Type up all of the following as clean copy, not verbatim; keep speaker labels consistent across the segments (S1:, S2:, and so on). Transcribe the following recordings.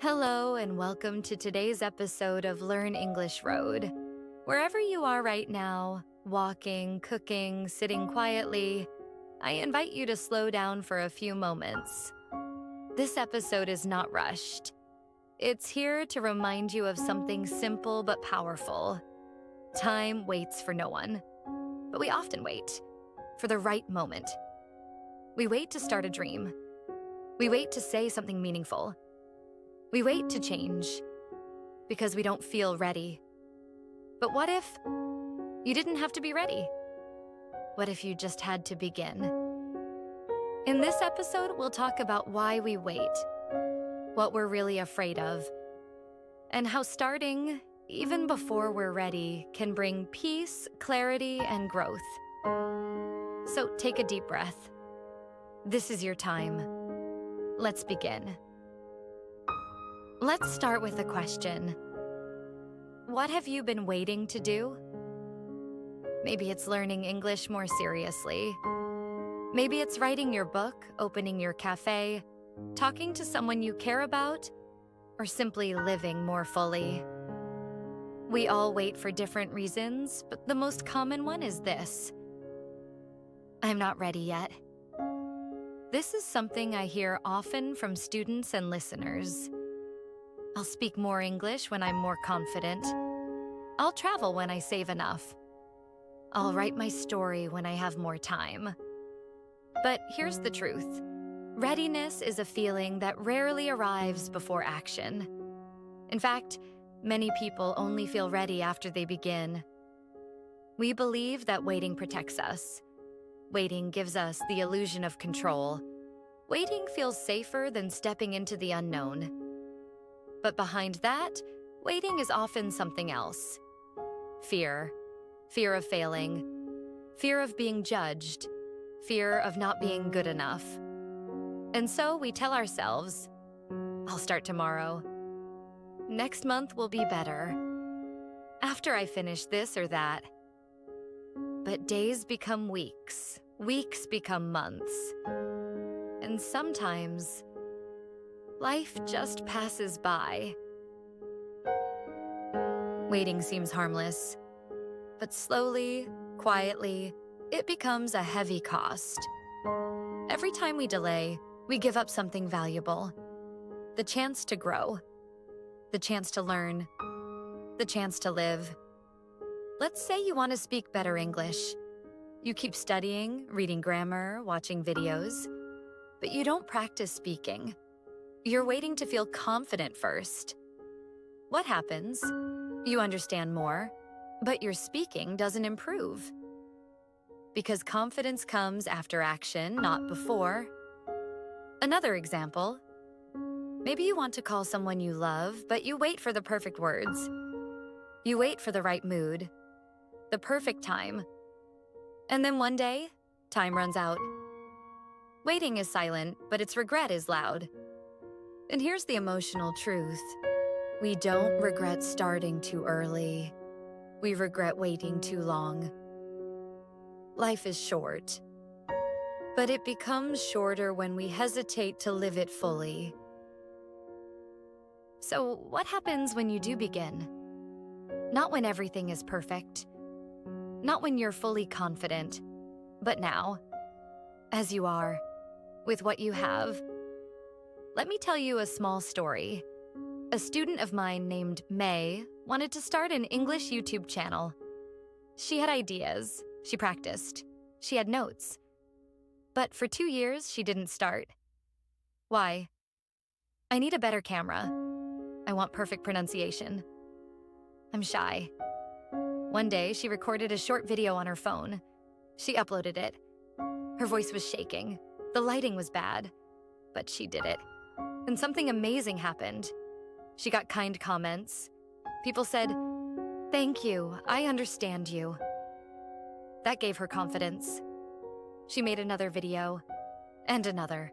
S1: Hello, and welcome to today's episode of Learn English Road. Wherever you are right now, walking, cooking, sitting quietly, I invite you to slow down for a few moments. This episode is not rushed. It's here to remind you of something simple but powerful. Time waits for no one, but we often wait for the right moment. We wait to start a dream. We wait to say something meaningful. We wait to change because we don't feel ready. But what if you didn't have to be ready? What if you just had to begin? In this episode, we'll talk about why we wait, what we're really afraid of, and how starting, even before we're ready, can bring peace, clarity, and growth. So take a deep breath. This is your time. Let's begin. Let's start with a question. What have you been waiting to do? Maybe it's learning English more seriously. Maybe it's writing your book, opening your cafe, talking to someone you care about, or simply living more fully. We all wait for different reasons, but the most common one is this: I'm not ready yet. This is something I hear often from students and listeners. I'll speak more English when I'm more confident. I'll travel when I save enough. I'll write my story when I have more time. But here's the truth. Readiness is a feeling that rarely arrives before action. In fact, many people only feel ready after they begin. We believe that waiting protects us. Waiting gives us the illusion of control. Waiting feels safer than stepping into the unknown. But behind that, waiting is often something else. Fear. Fear of failing. Fear of being judged. Fear of not being good enough. And so we tell ourselves, I'll start tomorrow. Next month will be better. After I finish this or that. But days become weeks. Weeks become months. And sometimes life just passes by. Waiting seems harmless, but slowly, quietly, it becomes a heavy cost. Every time we delay, we give up something valuable. The chance to grow, the chance to learn, the chance to live. Let's say you want to speak better English. You keep studying, reading grammar, watching videos, but you don't practice speaking. You're waiting to feel confident first. What happens? You understand more, but your speaking doesn't improve. Because confidence comes after action, not before. Another example. Maybe you want to call someone you love, but you wait for the perfect words. You wait for the right mood, the perfect time. And then one day, time runs out. Waiting is silent, but its regret is loud. And here's the emotional truth. We don't regret starting too early. We regret waiting too long. Life is short, but it becomes shorter when we hesitate to live it fully. So what happens when you do begin? Not when everything is perfect. Not when you're fully confident, but now, as you are, with what you have. Let me tell you a small story. A student of mine named May wanted to start an English YouTube channel. She had ideas, she practiced, she had notes. But for 2 years, she didn't start. Why? I need a better camera. I want perfect pronunciation. I'm shy. One day, she recorded a short video on her phone. She uploaded it. Her voice was shaking. The lighting was bad. But she did it. And something amazing happened. She got kind comments. People said, "Thank you, I understand you." That gave her confidence. She made another video, and another.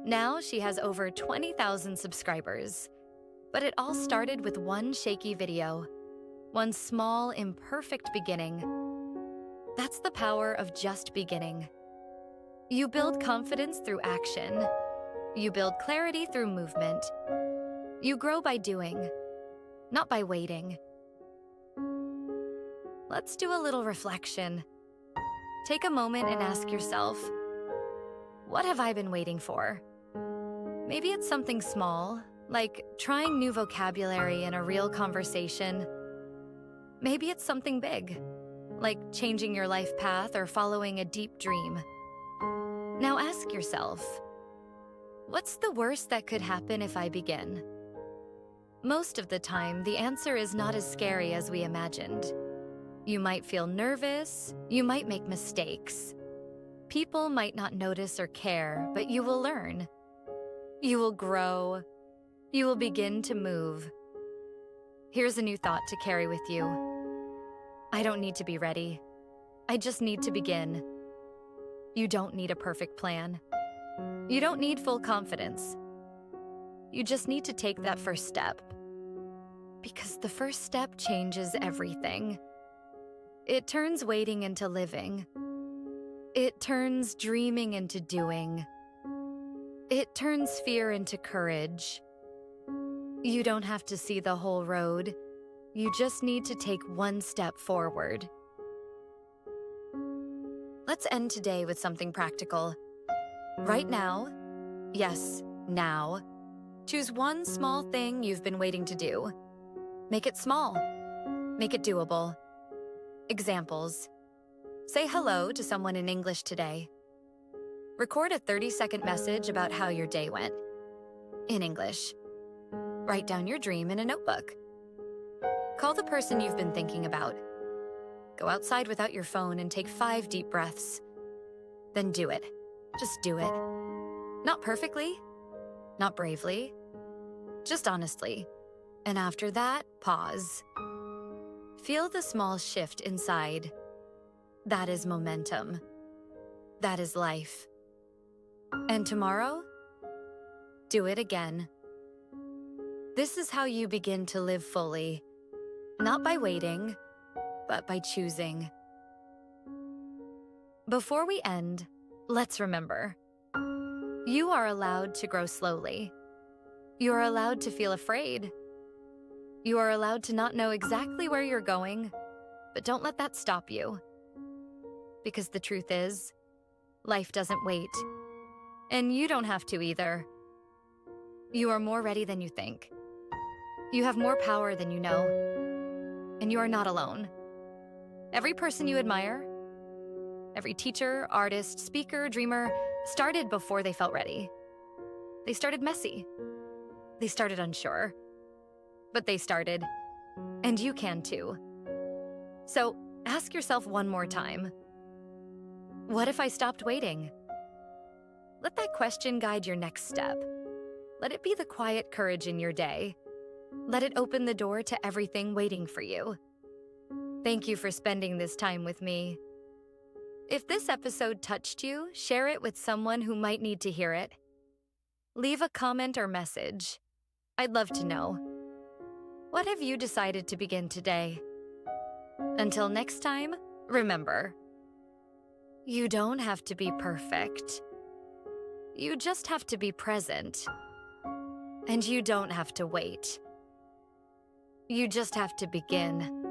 S1: Now she has over 20,000 subscribers. But it all started with one shaky video, one small, imperfect beginning. That's the power of just beginning. You build confidence through action. You build clarity through movement. You grow by doing, not by waiting. Let's do a little reflection. Take a moment and ask yourself, what have I been waiting for? Maybe it's something small, like trying new vocabulary in a real conversation. Maybe it's something big, like changing your life path or following a deep dream. Now ask yourself, what's the worst that could happen if I begin? Most of the time, the answer is not as scary as we imagined. You might feel nervous, you might make mistakes. People might not notice or care, but you will learn. You will grow. You will begin to move. Here's a new thought to carry with you. I don't need to be ready. I just need to begin. You don't need a perfect plan. You don't need full confidence. You just need to take that first step. Because the first step changes everything. It turns waiting into living. It turns dreaming into doing. It turns fear into courage. You don't have to see the whole road. You just need to take one step forward. Let's end today with something practical. Right now, yes, now, choose one small thing you've been waiting to do. Make it small. Make it doable. Examples. Say hello to someone in English today. Record a 30-second message about how your day went. In English. Write down your dream in a notebook. Call the person you've been thinking about. Go outside without your phone and take 5 deep breaths. Then do it. Just do it. Not perfectly, not bravely, just honestly. And after that, pause. Feel the small shift inside. That is momentum. That is life. And tomorrow, do it again. This is how you begin to live fully, not by waiting, but by choosing. Before we end, let's remember, you are allowed to grow slowly. You are allowed to feel afraid. You are allowed to not know exactly where you're going, but don't let that stop you. Because the truth is, life doesn't wait. And you don't have to either. You are more ready than you think. You have more power than you know. And you are not alone. Every person you admire, every teacher, artist, speaker, dreamer, started before they felt ready. They started messy. They started unsure. But they started. And you can too. So ask yourself one more time. What if I stopped waiting? Let that question guide your next step. Let it be the quiet courage in your day. Let it open the door to everything waiting for you. Thank you for spending this time with me. If this episode touched you, share it with someone who might need to hear it. Leave a comment or message. I'd love to know. What have you decided to begin today? Until next time, remember, you don't have to be perfect. You just have to be present. And you don't have to wait. You just have to begin.